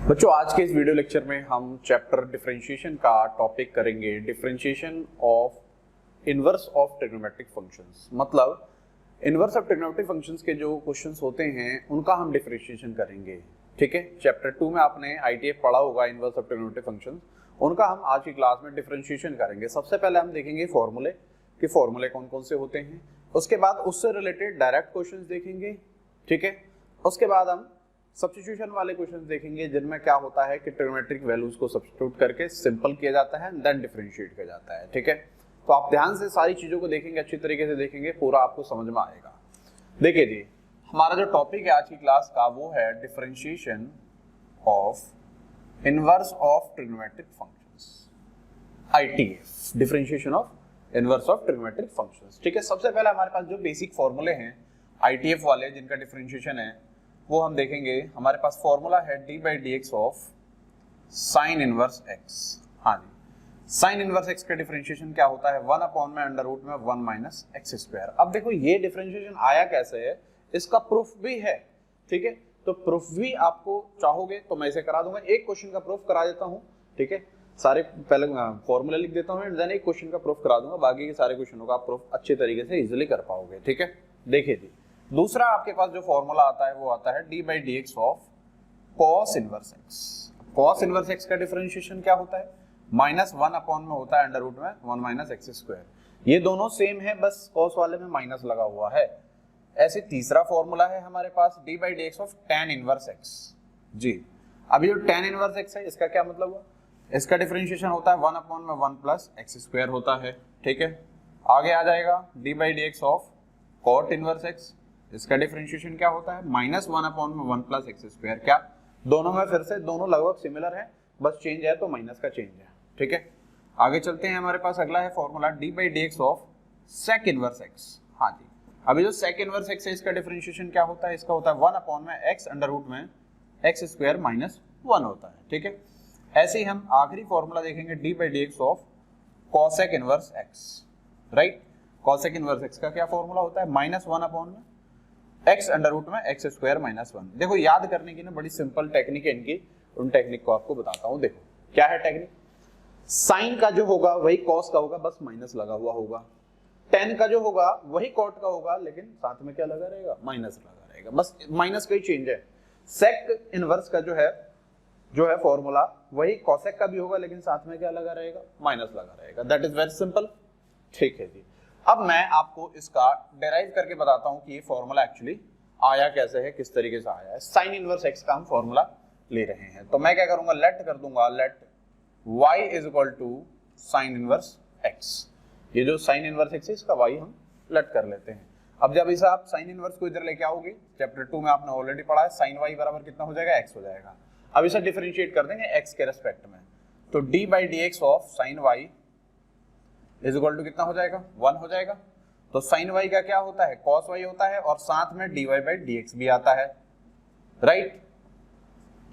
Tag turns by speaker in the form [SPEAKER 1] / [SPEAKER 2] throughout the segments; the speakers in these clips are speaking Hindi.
[SPEAKER 1] बच्चों आज के इस वीडियो लेक्चर में हम चैप्टर डिफरेंशिएशन का टॉपिक करेंगे। Differentiation of inverse of trigonometric functions, मतलब इनवर्स ऑफ ट्रिग्नोमेट्रिक फंक्शंस के जो क्वेश्चंस होते हैं उनका हम डिफरेंशिएशन करेंगे। ठीक है, चैप्टर 2 में आपने आईटीएफ पढ़ा होगा इनवर्स ऑफ ट्रिग्नोमेट्रिक फंक्शंस, उनका हम आज की क्लास में डिफरेंशिएशन करेंगे। सबसे पहले हम देखेंगे फॉर्मूले कि फॉर्मूले कौन कौन से होते हैं, उसके बाद उससे रिलेटेड डायरेक्ट क्वेश्चंस देखेंगे। ठीक है, उसके बाद हम सब्स्टिट्यूशन वाले क्वेश्चंस देखेंगे जिनमें क्या होता है कि ट्रिग्नोमेट्रिक वैल्यूज को सब्स्टिट्यूट करके सिंपल किया जाता है, देन डिफरेंशिएट किया जाता है। ठीक है, तो आप ध्यान से सारी चीजों को देखेंगे, अच्छी तरीके से देखेंगे, पूरा आपको समझ में आएगा। देखिए जी, हमारा जो टॉपिक है आज की क्लास का वो है differentiation of inverse of trigonometric functions, ITF, differentiation of inverse of trigonometric functions. ठीक है, सबसे पहले हमारे पास जो बेसिक फॉर्मूले हैं आईटीएफ वाले जिनका डिफरेंशिएशन है वो हम देखेंगे। हमारे पास फॉर्मूला है D by d x of sine inverse x. हाँ जी, साइन इनवर्स एक्स का डिफरेंशिएशन क्या होता है, 1 अपॉन में अंडर रूट में 1 माइनस एक्स स्क्वायर। अब देखो ये डिफरेंशिएशन आया कैसे है, इसका प्रूफ भी है। ठीक है, तो प्रूफ भी आपको चाहोगे तो मैं इसे करा दूंगा। एक क्वेश्चन का प्रूफ करा देता हूँ। ठीक है, सारे पहले फॉर्मूला लिख देता हूँ, देन एक क्वेश्चन का प्रूफ करा दूंगा, बाकी के सारे क्वेश्चनों का आप प्रूफ अच्छे तरीके से इजिली कर पाओगे। ठीक है, देखिए जी, दूसरा आपके पास जो फॉर्मूला आता है वो आता है D by d x of cos inverse x. Cos inverse x का डिफरेंशिएशन क्या होता है, माइनस 1 अपॉन में होता है अंडर रूट में 1 माइनस एक्स स्क्वायर। ये दोनों सेम है, बस कॉस वाले में माइनस लगा हुआ है। ऐसे तीसरा फॉर्मूला है हमारे पास d by d x of tan inverse x. जी, अभी जो tan इनवर्स एक्स है इसका क्या मतलब हुआ, इसका डिफरेंशिएशन होता है 1 अपॉन में 1 प्लस एक्स स्क्वायर होता है। ठीक है, आगे आ जाएगा d by d x of cot inverse x, इसका डिफरेंशिएशन क्या होता है, माइनस 1 अपॉन में 1 प्लस एक्स स्क्वायर। क्या दोनों में फिर से दोनों लगभग सिमिलर है, बस चेंज है तो माइनस का चेंज है। ठीक है, आगे चलते हैं। हमारे पास अगला है formula d by d x of sec inverse x. हाँ जी, अभी जो सेक इनवर्स एक्स है इसका डिफरेंशिएशन क्या होता है, इसका होता है 1 अपॉन में एक्स अंडर रूट में एक्स स्क्वायर माइनस 1 होता है। ठीक है, ऐसे ही हम आखिरी फॉर्मूला देखेंगे D by d x of cosec inverse x. Right, cosec inverse x का क्या फॉर्मूला होता है, माइनस 1 अपॉन में एक्स अंडर रूट में एक्स स्क्वायर माइनस 1। देखो याद करने की ना बड़ी सिंपल टेक्निक है इनकी, उन टेक्निक को आपको बताता हूं। देखो क्या है टेक्निक, साइन का जो होगा वही कॉस का होगा, बस माइनस लगा हुआ होगा। टेन का जो होगा वही कॉट का होगा, लेकिन साथ में क्या लगा रहेगा, माइनस लगा रहेगा, बस माइनस का ही चेंज है। सेक इनवर्स का जो है फॉर्मूला वही कॉसेक का भी होगा, लेकिन साथ में क्या लगा रहेगा, माइनस लगा रहेगा। That is very simple. ठीक है जी, अब मैं आपको इसका डेराइव करके बताता हूं कि ये फॉर्मूला एक्चुअली आया कैसे है, किस तरीके से आया है। साइन इनवर्स एक्स का हम फॉर्मूला ले रहे हैं, तो मैं क्या करूंगा, लेट कर दूंगा, let y is equal to sine inverse x। ये जो साइन इनवर्स x है इसका y हम लेट कर लेते हैं। अब जब इसे आप साइन इनवर्स को इधर लेके आओगे, चैप्टर 2 में आपने ऑलरेडी पढ़ा है, साइन y बराबर कितना हो जाएगा, x हो जाएगा। अब इसे डिफरेंशिएट कर देंगे x के रेस्पेक्ट में, तो d by d x of sine y is equal to कितना हो जाएगा, 1 हो जाएगा। तो साइन y का क्या होता है, cos y होता है, और साथ में dy बाई डी एक्स भी आता है। राइट,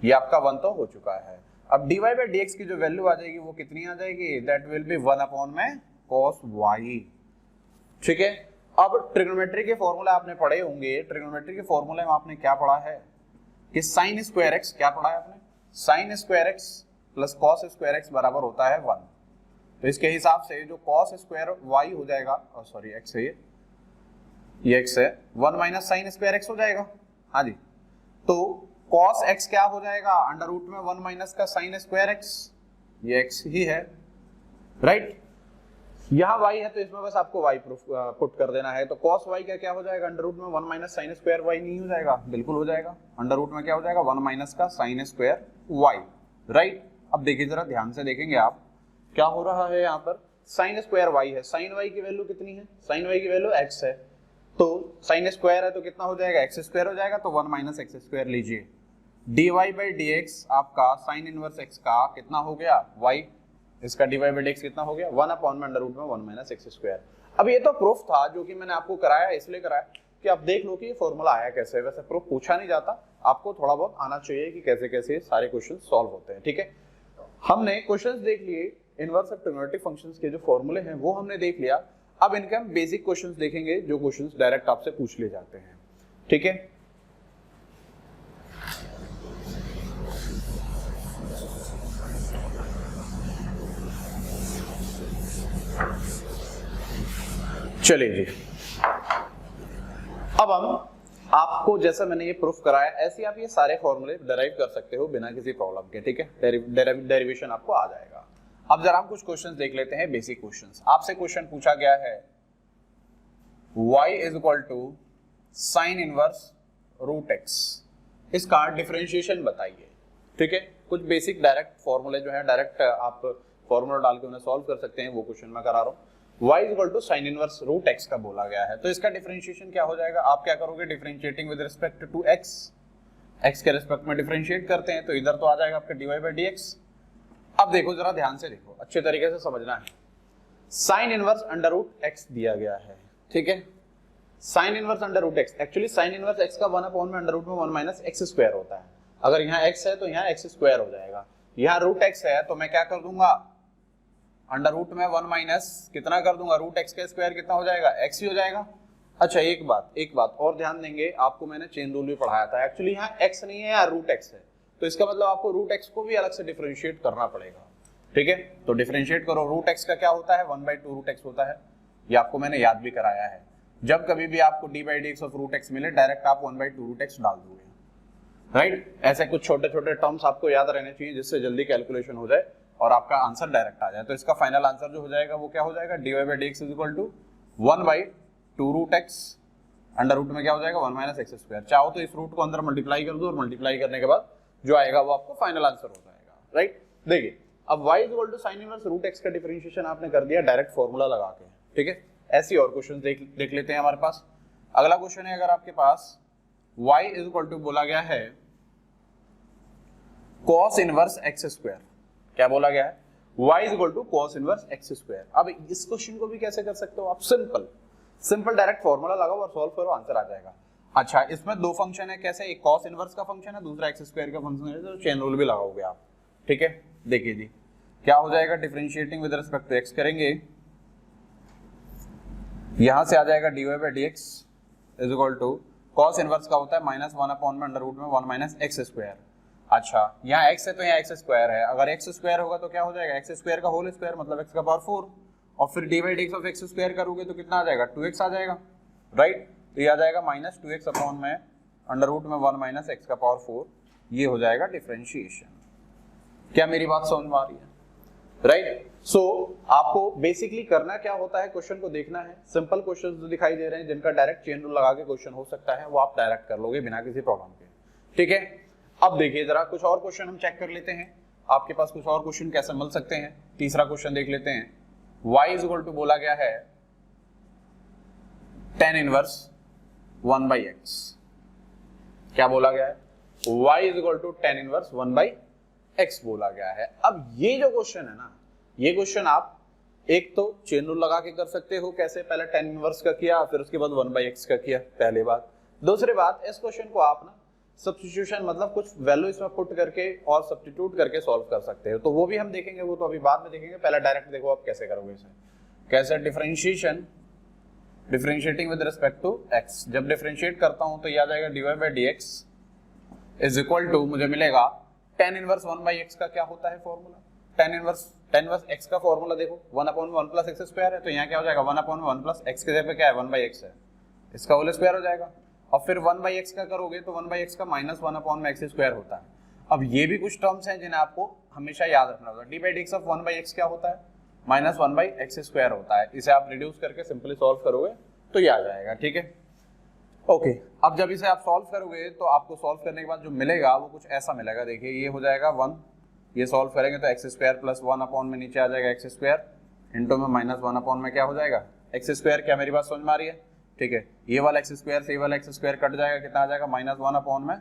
[SPEAKER 1] ये आपका 1 तो हो चुका है। अब dy बाई डी एक्स की जो वैल्यू आ जाएगी वो कितनी आ जाएगी, दैट विल बी 1 अपॉन में cos y। ठीक है, अब ट्रिग्नोमेट्री के फॉर्मूला आपने पढ़े होंगे, ट्रिग्नोमेट्री के फॉर्मूले में आपने क्या पढ़ा है कि साइन स्क्वायर एक्स, क्या पढ़ा है आपने, sine square x plus cos square x बराबर होता है 1। तो इसके हिसाब से जो cos स्क्वायर y हो जाएगा, सॉरी x है, ये x है, 1 माइनस साइन स्क्वायर x हो जाएगा। हाँ जी, तो cos x क्या हो जाएगा, अंडर रूट में 1 माइनस का साइन स्क्वायर x, ये x ही है। राइट, यहाँ y है तो इसमें बस आपको y पुट कर देना है। तो cos y का क्या हो जाएगा, अंडर रूट में 1 माइनस साइन स्क्वायर y नहीं हो जाएगा, बिल्कुल हो जाएगा। अंडर रूट में क्या हो जाएगा, 1 माइनस का साइन स्क्वायर y। राइट, अब देखिए जरा ध्यान से देखेंगे आप, क्या हो रहा है यहाँ पर, साइन स्क्वायर y है, साइन y की वैल्यू कितनी है, साइन y की वैल्यू x है, तो साइन स्क्वायर है तो कितना हो जाएगा, x स्क्वायर हो जाएगा, तो 1 माइनस एक्स स्क्वायर लीजिए। dy बाई डी एक्स आपका साइन इनवर्स x का कितना हो गया, y, इसका dy बाई डी एक्स कितना हो गया, 1 अपॉन में अंडर रूट में 1 माइनस एक्स स्क्वायर। अब ये तो प्रूफ था जो कि मैंने आपको कराया, इसलिए कराया कि आप देख लो कि ये फॉर्मूला आया कैसे। वैसे प्रूफ पूछा नहीं जाता, आपको थोड़ा बहुत आना चाहिए कि कैसे कैसे सारे क्वेश्चन सॉल्व होते हैं। ठीक है, हमने क्वेश्चंस देख लिए, इनवर्स ऑफ ट्रिग्नोमेट्रिक फंक्शंस के जो फॉर्मूले हैं वो हमने देख लिया। अब इनके हम बेसिक क्वेश्चंस देखेंगे, जो क्वेश्चंस डायरेक्ट आपसे पूछ लिए जाते हैं। ठीक है, चलिए जी, अब हम आपको जैसा मैंने ये प्रूफ कराया ऐसे आप ये सारे फॉर्मूले डेराइव कर सकते हो बिना किसी प्रॉब्लम के, ठीक है। डेरिवेशन आपको आ जाएगा। अब जरा हम कुछ क्वेश्चंस देख लेते हैं, बेसिक क्वेश्चंस। आपसे क्वेश्चन पूछा गया है y is equal to sine inverse root x, इसका डिफरेंशिएशन बताइए, ठीक है। कुछ बेसिक डायरेक्ट फॉर्मूले जो है डायरेक्ट आप फॉर्मूला डाल के उन्हें सॉल्व कर सकते हैं, वो क्वेश्चन मैं करा रहा हूँ। y is equal to sine inverse root x का बोला गया है, तो इसका डिफरेंशिएशन क्या हो जाएगा? आप क्या करोगे? Differentiating with respect to x के रिस्पेक्ट में डिफरेंशिएट करते हैं तो इधर तो आ जाएगा आपका dy बाई dx। अब देखो, जरा ध्यान से देखो, अच्छे तरीके से समझना है। Sine inverse under root x दिया गया है, ठीक है। Sine inverse under root x, actually sine inverse x का 1 अपॉन में अंडर रूट में 1 माइनस x स्क्वायर होता है। अगर यहाँ x है तो यहाँ x स्क्वायर हो जाएगा। यहाँ रूट x है तो मैं क्या कर दूंगा? अंडर रूट में 1 माइनस कितना कर दूंगा? रूट x का स्क्वायर कितना हो जाएगा? x ही हो जाएगा। अच्छा, एक बात और ध्यान देंगे, आपको मैंने चेन रूल भी पढ़ाया था। एक्चुअली यहाँ x नहीं है, यहाँ रूट x है, तो इसका मतलब आपको रूट x को भी अलग से डिफरेंशिएट करना पड़ेगा, ठीक है। तो डिफरेंशिएट करो, रूट x का क्या होता है? 1/2 रूट x होता है। ये आपको मैंने याद भी कराया है। जब कभी भी आपको d by dx of root x मिले, डायरेक्ट आप 1/2 रूट x डाल दोगे, राइट। ऐसे कुछ छोटे छोटे टर्म्स आपको याद रहने चाहिए जिससे जल्दी कैलकुलेशन हो जाए और आपका आंसर डायरेक्ट आ जाए। तो इसका फाइनल आंसर जो हो जाएगा वो क्या हो जाएगा? dy by dx is equal to 1/2 root x, under root में क्या हो जाएगा? 1 माइनस x स्क्वायर। चाहो तो इस रूट को अंदर मल्टीप्लाई कर दो और मल्टीप्लाई करने के बाद जो आएगा वो आपको फाइनल आंसर हो जाएगा, राइट। देखिए, अब y is equal to sine inverse root x का डिफरेंशिएशन आपने कर दिया डायरेक्ट फॉर्मूला लगा के, ठीक है। ऐसी और क्वेश्चन देख लेते हैं हमारे पास। अगला क्वेश्चन है, अगर आपके पास y इज इक्वल टू बोला गया है cos इनवर्स x स्क्वायर, क्या बोला गया है? y is equal to cos inverse x square. अब इस क्वेश्चन को भी कैसे कर सकते हो आप? सिंपल डायरेक्ट फॉर्मूला लगाओ और सॉल्व करो, आंसर आ जाएगा। अच्छा, इसमें दो फंक्शन है, कैसे? एक cos इनवर्स का फंक्शन है, दूसरा x स्क्वायर का फंक्शन है, तो चेन रूल भी लगाओगे आप, ठीक है। देखिए जी, क्या हो जाएगा? Differentiating with respect to x करेंगे, यहां से आ जाएगा dy by dx is equal to cos inverse का होता है माइनस 1 अपॉन में अंडर रूट में 1 माइनस x स्क्वायर। अच्छा, यहाँ x है तो यहाँ x स्क्वायर है, अगर x स्क्वायर होगा तो क्या हो जाएगा? x स्क्वायर का होल स्क्वायर मतलब x का पावर 4, और फिर dy by dx of x square करोगे तो कितना आ जाएगा? 2x आ जाएगा, राइट। तो ये आ जाएगा माइनस 2x अपॉन में अंडर रूट में 1 माइनस x का पावर 4, ये हो जाएगा डिफरेंशिएशन। क्या मेरी बात समझ में आ रही है? राइट। सो आपको बेसिकली करना क्या होता है, क्वेश्चन को देखना है। सिंपल क्वेश्चन जो दिखाई दे रहे हैं जिनका डायरेक्ट चेन रूल लगा के क्वेश्चन हो सकता है, वो आप डायरेक्ट कर लोगे बिना किसी प्रॉब्लम के, ठीक है। अब देखिए, जरा कुछ और क्वेश्चन हम चेक कर लेते हैं, आपके पास कुछ और क्वेश्चन कैसे मिल सकते हैं। तीसरा क्वेश्चन देख लेते हैं। y इज इक्वल टू बोला गया है tan इनवर्स 1/x, क्या बोला गया है? y is equal to tan inverse 1/x बोला गया है। अब ये जो क्वेश्चन है ना, ये क्वेश्चन आप एक तो चेन रूल लगा के कर सकते हो, कैसे? पहले tan इनवर्स का किया, फिर उसके बाद 1/x का किया, पहली बात। दूसरी बात, इस क्वेश्चन को आप ना सब्स्टिट्यूशन मतलब कुछ वैल्यू इसमें पुट करके और सब्स्टिट्यूट करके सॉल्व कर सकते हो, तो वो भी हम देखेंगे, वो तो अभी बाद में देखेंगे। पहले डायरेक्ट देखो आप कैसे करोगे इसे, कैसे? Differentiating with respect to x, जब डिफरेंशिएट करता हूं तो ये आ जाएगा dy by dx is equal to, मुझे मिलेगा tan इनवर्स 1/x का क्या होता है फॉर्मूला? tan इनवर्स x का फॉर्मूला देखो, 1 अपॉन 1 प्लस x स्क्वायर है, तो यहाँ क्या हो जाएगा? 1 अपॉन 1 प्लस x के जगह पे क्या है? 1/x है, इसका होल स्क्वायर हो जाएगा। और फिर 1/x का करोगे तो 1/x का माइनस 1 अपॉन में x स्क्वायर होता है। अब ये भी कुछ टर्म्स हैं जिन्हें आपको हमेशा याद रखना होगा। d by dx of 1/x क्या होता है? माइनस 1/x स्क्वायर होता है। इसे आप रिड्यूस करके सिंपली सॉल्व करोगे तो ये आ जाएगा, ठीक है। ओके, अब जब इसे आप सॉल्व करोगे तो आपको सॉल्व करने के बाद जो मिलेगा वो कुछ ऐसा मिलेगा। देखिए, ये हो जाएगा 1, ये सॉल्व करेंगे तो x स्क्वायर प्लस 1 अपॉन में नीचे आ जाएगा x स्क्वायर, इंटू में माइनस 1 अपॉन में क्या हो जाएगा? x square. क्या मेरी बात समझ में आ रही है? ठीक है, ये वाला x स्क्वायर से ये वाला x स्क्वायर कट जाएगा, कितना आ जाएगा? माइनस 1 अपॉन में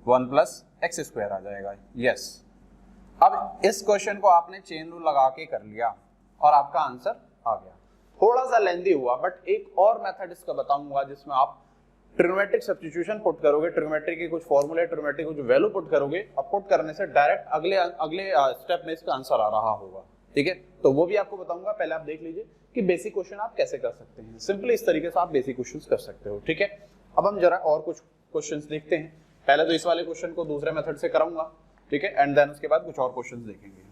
[SPEAKER 1] 1 प्लस x स्क्वायर आ जाएगा। यस, अब इस क्वेश्चन को आपने चेन रूल लगा के कर लिया और आपका आंसर आ गया। थोड़ा सा लेंथी हुआ, बट एक और मेथड इसका बताऊंगा जिसमें आप ट्रिग्नोमेट्रिक सब्स्टिट्यूशन पुट करोगे, ट्रिग्नोमेट्री के कुछ फॉर्मूले, ट्रिग्नोमेट्री को जो वैल्यू पुट करोगे, अब पुट करने से डायरेक्ट अगले स्टेप में इसका आंसर आ रहा होगा, ठीक है। तो वो भी आपको बताऊंगा, पहले आप देख लीजिए कि बेसिक क्वेश्चन आप कैसे कर सकते हैं। सिंपली इस तरीके से आप बेसिक क्वेश्चन कर सकते हो, ठीक है। अब हम जरा और कुछ क्वेश्चन देखते हैं। पहले तो इस वाले क्वेश्चन को दूसरे मेथड से कराऊंगा, ठीक है, एंड देन उसके बाद कुछ और क्वेश्चन देखेंगे।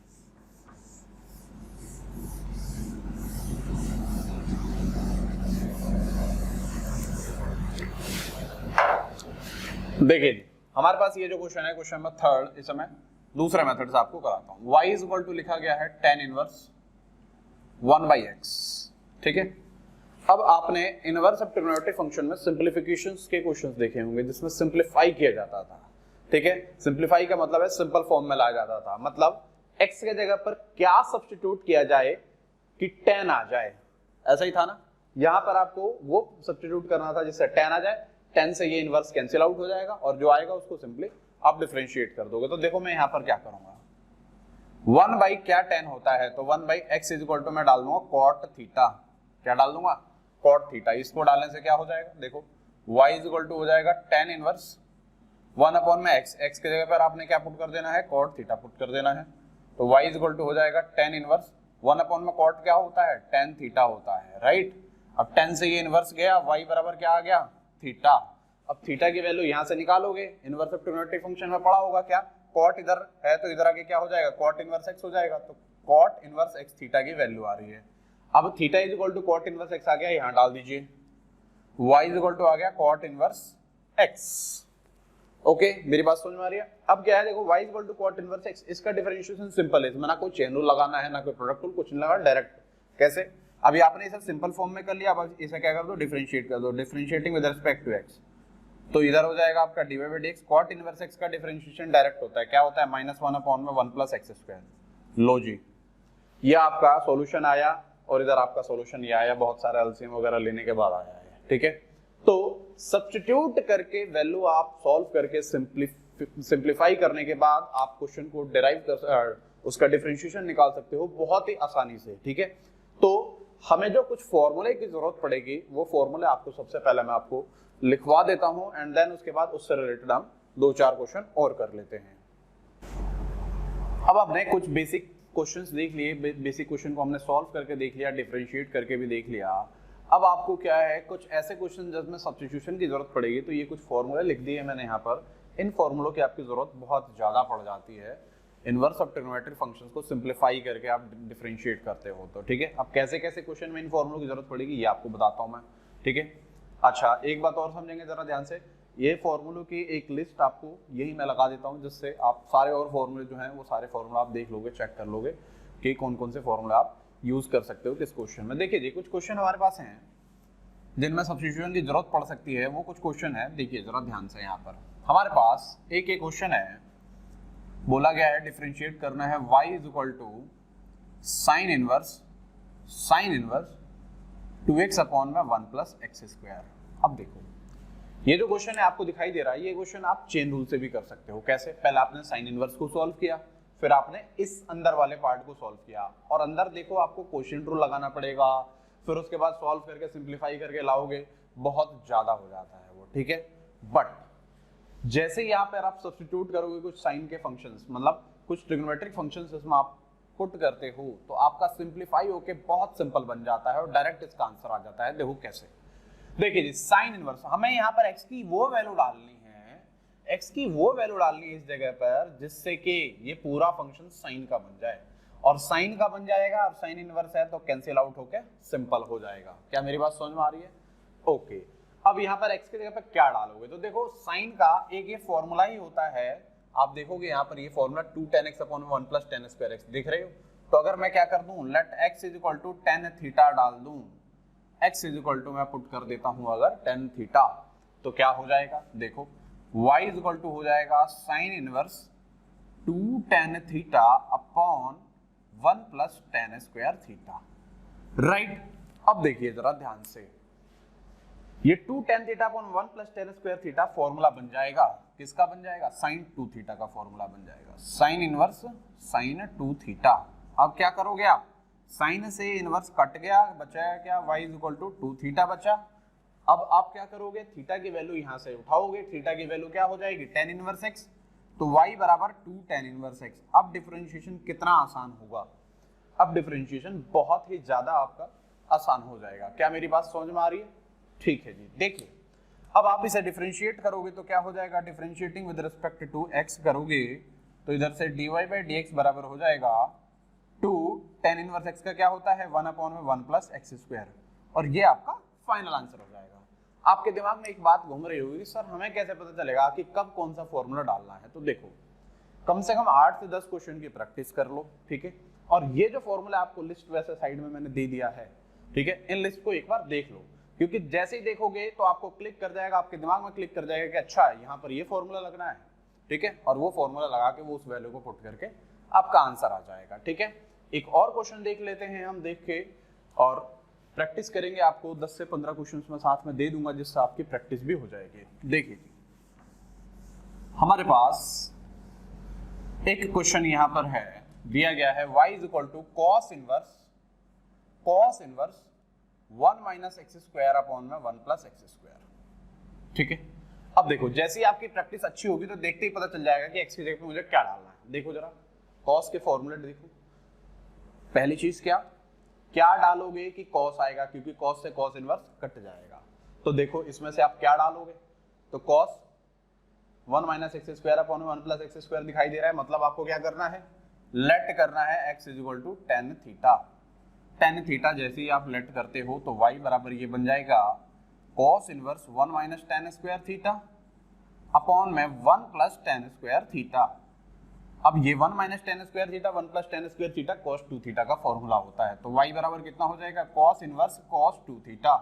[SPEAKER 1] देखिए जी, हमारे पास ये जो क्वेश्चन है, क्वेश्चन नंबर 3, इसे मैं दूसरे मेथड से आपको कराता हूँ। y इज इक्वल टू लिखा गया है tan इनवर्स 1/x, ठीक है। अब आपने इनवर्स ऑफ ट्रिग्नोमेट्रिक फंक्शन में सिंप्लीफिकेशंस के क्वेश्चंस देखे होंगे जिसमें सिंप्लीफाई किया जाता था, ठीक है। सिंप्लीफाई का मतलब है सिंपल फॉर्म में लाया जाता था, मतलब x के जगह पर क्या सब्स्टिट्यूट किया जाए कि tan आ जाए, ऐसा ही था ना। यहां पर आपको वो सब्स्टिट्यूट करना था जिससे tan आ जाए, tan से ये इनवर्स कैंसिल आउट हो जाएगा और जो आएगा उसको सिंपली आप डिफरेंशिएट कर दोगे। तो देखो मैं यहां पर क्या करूंगा, 1 बाई क्या tan होता है, तो 1 by x is equal to मैं डाल दूंगा कॉट थीटा। क्या डाल दूंगा? Cot theta. इसको डालने से क्या हो जाएगा, देखो y इज इक्वल टू हो जाएगा tan इनवर्स 1 अपॉन में x, x के जगह पर आपने क्या पुट कर देना है, कॉट थीटा पुट कर देना है। तो y इज इक्वल टू हो जाएगा tan इनवर्स 1 अपॉन में कॉट क्या होता है, tan थीटा होता है, राइट। अब tan से ये इनवर्स गया, y बराबर क्या आ गया, थीटा। अब थीटा की वैल्यू यहां से निकालोगे, इनवर्स ऑफ ट्रिग्नोमेट्रिक फंक्शन में पढ़ा होगा क्या, कॉट इधर है तो इधर आके क्या हो जाएगा, कॉट इनवर्स x हो जाएगा। तो कॉट इनवर्स x थीटा की वैल्यू आ रही है। अब theta is equal to cot inverse x आ गया, यहां डाल दीजिए। y इज इक्वल टू आ गया कॉट इनवर्स x। ओके, मेरी बात समझ में आ रही है। अब क्या है, देखो y is equal to cot inverse x, इसका डिफरेंशिएशन सिंपल है, इसमें ना कोई चेन रूल लगाना है ना कोई प्रोडक्ट रूल, कुछ नहीं लगा, डायरेक्ट। कैसे? अभी आपने इसे सिंपल फॉर्म में कर लिया, अब इसे क्या कर दो, डिफरेंशिएट कर दो। Differentiating with respect to x, तो इधर हो जाएगा आपका dy by dx। Cot inverse x का डिफरेंशिएशन डायरेक्ट होता है, क्या होता है, -1 अपॉन में 1 प्लस एक्स स्क्वायर। लो जी, ये आपका सॉल्यूशन आया और इधर आपका सॉल्यूशन ये आया, बहुत सारे एलसीएम वगैरह लेने के बाद आया है, ठीक है। तो सब्स्टिट्यूट करके वैल्यू आप सॉल्व करके सिंप्लीफाई करने के बाद आप क्वेश्चन को डिराइव कर उसका डिफरेंशिएशन निकाल सकते हो बहुत ही आसानी से, ठीक है। तो हमें जो कुछ फॉर्मूले की जरूरत पड़ेगी वो फॉर्मूले आपको सबसे पहले मैं आपको लिखवा देता हूं, एंड देन उसके बाद उससे रिलेटेड हम 2-4 क्वेश्चन और कर लेते हैं। अब आपने कुछ बेसिक क्वेश्चंस देख लिए, बेसिक क्वेश्चन को हमने सॉल्व करके देख लिया, डिफरेंशिएट करके भी देख लिया। अब आपको क्या है, कुछ ऐसे क्वेश्चन जिसमें सब्स्टिट्यूशन की जरूरत पड़ेगी, तो ये कुछ फॉर्मूले लिख दिए मैंने यहाँ पर। इन फॉर्मूलों की आपकी जरूरत बहुत ज्यादा पड़ जाती है इनवर्स ऑफ ट्रिग्नोमेट्रिक फंक्शंस को सिंप्लीफाई करके आप डिफरेंशिएट करते हो तो, ठीक है। अब कैसे कैसे क्वेश्चन में इन फॉर्मूलों की जरूरत पड़ेगी ये आपको बताता हूँ मैं, ठीक है। अच्छा, एक बात और समझेंगे जरा ध्यान से, ये फॉर्मूलों की एक लिस्ट आपको यही मैं लगा देता हूँ, जिससे आप सारे और फॉर्मूले जो हैं वो सारे फॉर्मूला आप देख लोगे, चेक कर लोगे कि कौन कौन से फॉर्मूले आप यूज कर सकते हो किस क्वेश्चन में। देखिए जी, कुछ क्वेश्चन हमारे पास हैं जिनमें सब्स्टिट्यूशन की जरूरत पड़ सकती है, वो कुछ क्वेश्चन है, देखिए जरा ध्यान से। यहाँ पर हमारे पास एक क्वेश्चन है, बोला गया है डिफरेंशिएट करना है y is equal to sine inverse 2x upon में 1 प्लस एक्स स्क्वायर। अब देखो ये जो क्वेश्चन है आपको दिखाई दे रहा है, ये क्वेश्चन आप चेन रूल से भी कर सकते हो। कैसे? पहले आपने साइन इनवर्स को सॉल्व किया, फिर आपने इस अंदर वाले पार्ट को सॉल्व किया, और अंदर देखो आपको क्वोशिएंट रूल लगाना पड़ेगा, फिर उसके बाद सॉल्व करके सिंप्लीफाई करके लाओगे, बहुत ज्यादा हो जाता है वो, ठीक है। बट जैसे यहाँ पर आप सब्स्टिट्यूट करोगे कुछ साइन के फंक्शंस, मतलब कुछ ट्रिग्नोमेट्रिक फंक्शंस इसमें आप पुट करते हो, तो आपका सिंप्लीफाई होके बहुत सिंपल बन जाता है और डायरेक्ट इसका आंसर आ जाता है। देखो कैसे, देखिए जी, साइन इनवर्स हमें यहाँ पर x की वो वैल्यू डालनी है, x की वो वैल्यू डालनी है इस जगह पर जिससे कि ये पूरा फंक्शन साइन का बन जाए, और साइन का बन जाएगा, और साइन इनवर्स है तो कैंसिल आउट होके सिंपल हो जाएगा। क्या मेरी बात समझ में आ रही है? ओके, अब यहाँ पर x की जगह पर क्या डालोगे, तो देखो साइन का एक ये फॉर्मूला ही होता है, आप देखोगे यहाँ पर ये formula 2 tan x upon 1 plus tan square x, देख रहे हो। तो अगर मैं क्या कर दूं, let x is equal to tan theta डाल दूं, x इज इक्वल टू मैं पुट कर देता हूं अगर tan थीटा, तो क्या हो जाएगा, देखो y इज इक्वल टू हो जाएगा sine inverse 2 tan theta upon 1 plus tan square theta, right. अब देखिए जरा ध्यान से, ये 2 tan theta upon 1 plus tan square theta formula बन जाएगा, किसका बन जाएगा, साइन 2 थीटा का फॉर्मूला बन जाएगा, साइन इनवर्स साइन 2 थीटा। अब क्या करोगे आप, साइन से इनवर्स कट गया, बचा क्या, y is equal to 2 theta बचा। अब आप क्या करोगे, थीटा की वैल्यू यहां से उठाओगे, थीटा की वैल्यू क्या हो जाएगी, tan इनवर्स x, तो y बराबर 2 tan इनवर्स x। अब डिफरेंशिएशन कितना आसान होगा, अब डिफरेंशिएशन बहुत ही ज्यादा आपका आसान हो जाएगा। क्या मेरी बात समझ में आ रही है? ठीक है जी, देखिए अब आप इसे डिफरेंशिएट करोगे तो क्या हो जाएगा, differentiating with respect to x करोगे तो इधर से dy बाई dx बराबर हो जाएगा 2 tan इनवर्स x का क्या होता है 1 अपॉन में 1 प्लस एक्स स्क्वायर, और ये आपका फाइनल आंसर हो जाएगा। आपके दिमाग में एक बात घूम रही होगी, सर हमें कैसे पता चलेगा कि कब कौन सा फॉर्मूला डालना है। तो देखो, कम से कम 8 से 10 क्वेश्चन की प्रैक्टिस कर लो, ठीक है। और ये जो फॉर्मूला आपको लिस्ट वैसे साइड में मैंने दे दिया है, ठीक है, इन लिस्ट को एक बार देख लो, क्योंकि जैसे ही देखोगे तो आपको क्लिक कर जाएगा, आपके दिमाग में क्लिक कर जाएगा कि अच्छा यहाँ पर ये फॉर्मूला लगना है, ठीक है। और वो फॉर्मूला लगा के वो उस वैल्यू को पुट करके आपका आंसर आ जाएगा, ठीक है। एक और क्वेश्चन देख लेते हैं हम, देख के और प्रैक्टिस करेंगे। आपको 10 से 15 क्वेश्चन में साथ में दे दूंगा, जिससे आपकी प्रैक्टिस भी हो जाएगी। देखिए हमारे पास एक क्वेश्चन यहाँ पर है, दिया गया है y is equal to cos inverse 1 minus x square upon में 1 प्लस एक्स स्क्वायर, ठीक है। अब देखो, जैसे ही आपकी प्रैक्टिस अच्छी होगी तो देखते ही पता चल जाएगा कि x की जगह पे मुझे क्या डालना है। देखो जरा, cos के फॉर्मूले देखो। पहली चीज क्या डालोगे कि cos आएगा, क्योंकि cos से cos इनवर्स कट जाएगा। तो देखो इसमें से आप क्या डालोगे, तो cos 1 minus x square upon 1 plus x square दिखाई दे रहा है। मतलब आपको क्या करना है, लेट करना है x is equal to tan theta. tan theta जैसे ही आप लेट करते हो तो y बराबर ये बन जाएगा cos inverse 1 minus tan square theta upon में 1 प्लस tan स्क्वायर थीटा। अब ये 1 minus tan square theta 1 plus tan square theta cos 2 theta का फॉर्मूला होता है। तो y बराबर कितना हो जाएगा, cos inverse cos 2 theta,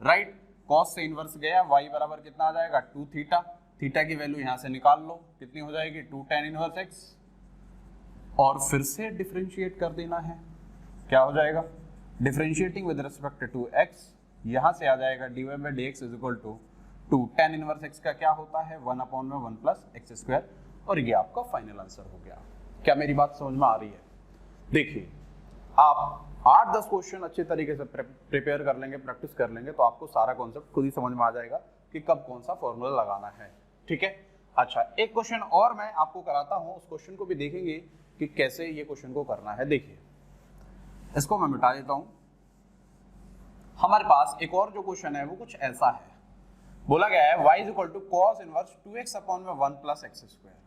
[SPEAKER 1] right. cos से इनवर्स गया, y बराबर कितना आ जाएगा 2 थीटा। थीटा की वैल्यू यहां से निकाल लो, कितनी हो जाएगी 2 tan इनवर्स x, और फिर से डिफरेंशिएट कर देना है। क्या हो जाएगा, differentiating with respect to x, यहां से आ जाएगा dy by dx is equal to 2 tan inverse x का क्या होता है 1 अपॉन में 1 प्लस एक्स स्क्वायर, और ये आपका फाइनल आंसर हो गया। क्या मेरी बात समझ में आ रही है? देखिए, आप 8-10 क्वेश्चन अच्छे तरीके से प्रिपेयर कर लेंगे, प्रैक्टिस कर लेंगे, तो आपको सारा कॉन्सेप्ट खुद ही समझ में आ जाएगा कि कब कौन सा फॉर्मूला लगाना है, ठीक है। अच्छा, एक क्वेश्चन और मैं आपको कराता हूं, उस क्वेश्चन को भी देखेंगे कि कैसे ये क्वेश्चन को करना है। देखिए, इसको मैं मिटा देता हूं। हमारे पास एक और जो क्वेश्चन है वो कुछ ऐसा है, बोला गया है y is equal to cos inverse 2x upon में 1 प्लस एक्स स्क्वायर।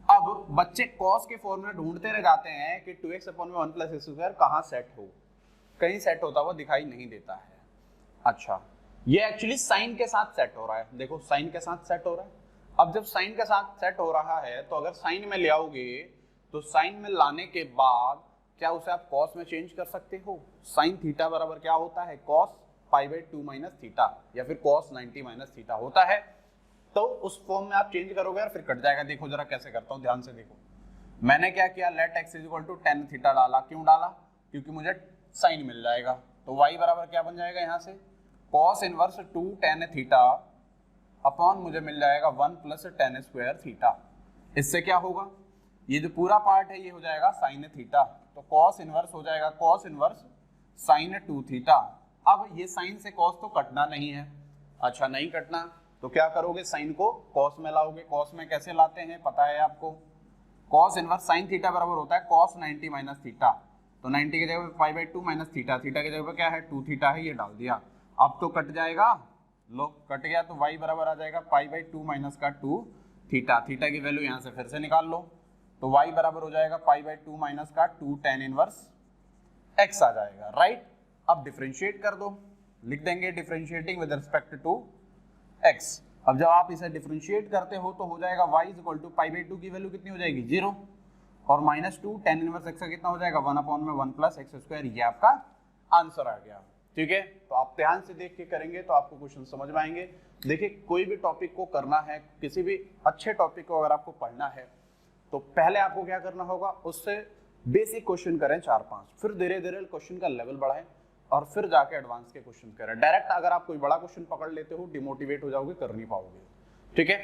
[SPEAKER 1] अब बच्चे cos के फॉर्मूला ढूंढते रह जाते हैं कि 2x अपॉन में 1 प्लस एक्स स्क्वायर कहाँ सेट हो, कहीं सेट होता हुआ दिखाई नहीं देता है। अच्छा, ये एक्चुअली साइन के साथ सेट हो रहा है। देखो, साइन के साथ सेट हो रहा है। अब जब साइन के साथ सेट हो रहा है तो अगर साइन में ले आओगे तो साइन में लाने के बाद क्या उसे आप cos में चेंज कर सकते हो। साइन थीटा बराबर क्या होता है, cos pi by 2 minus theta, या फिर cos 90 माइनस थीटा होता है। तो उस फॉर्म में आप चेंज करोगे और फिर कट जाएगा। देखो जरा कैसे करता हूँ, ध्यान से देखो। मैंने क्या किया, let x is equal to tan theta डाला। क्यों डाला, क्योंकि मुझे साइन मिल जाएगा। तो y बराबर क्या बन जाएगा, यहाँ से cos inverse 2 tan theta upon मुझे मिल जाएगा 1 प्लस tan स्क्वायर थीटा। इससे क्या होगा, ये जो पूरा पार्ट है ये हो जाएगा साइन थीटा। तो cos इनवर्स हो जाएगा cos इनवर्स साइन 2 थीटा। अब ये साइन से cos तो कटना नहीं है। अच्छा, नहीं कटना तो क्या करोगे, साइन को cos में लाओगे। cos में कैसे लाते हैं पता है आपको, cos इनवर्स साइन थीटा बराबर होता है cos 90 माइनस थीटा। तो 90 की जगह पे पाई बाई 2 माइनस थीटा, थीटा की जगह पे क्या है 2 थीटा है, ये डाल दिया। अब तो कट जाएगा, लो कट गया, तो y बराबर आ जाएगा पाई बाई 2 माइनस का 2 थीटा। थीटा की वैल्यू यहाँ से फिर से निकाल लो, तो y बराबर हो जाएगा पाई बाई 2 माइनस का 2 tan इनवर्स x आ जाएगा, राइट। अब डिफरेंशिएट कर दो, लिख देंगे differentiating with respect to x। अब जब आप इसे डिफरेंशिएट करते हो तो हो जाएगा y is equal to pi by 2 की वैल्यू कितनी हो जाएगी 0, और माइनस 2 tan इनवर्स x का कितना हो जाएगा 1 अपॉन में 1 प्लस एक्स स्क्वायर। ये आपका आंसर आ गया, ठीक है। तो आप ध्यान से देख के करेंगे तो आपको क्वेश्चन समझ में आएंगे। देखिए, कोई भी टॉपिक को करना है, किसी भी अच्छे टॉपिक को अगर आपको पढ़ना है तो पहले आपको क्या करना होगा, उससे बेसिक क्वेश्चन करें 4-5, फिर धीरे धीरे क्वेश्चन का लेवल बढ़ाएं और फिर जाके एडवांस के क्वेश्चन करें। डायरेक्ट अगर आप कोई बड़ा क्वेश्चन पकड़ लेते हो डिमोटिवेट हो जाओगे, कर नहीं पाओगे, ठीक है।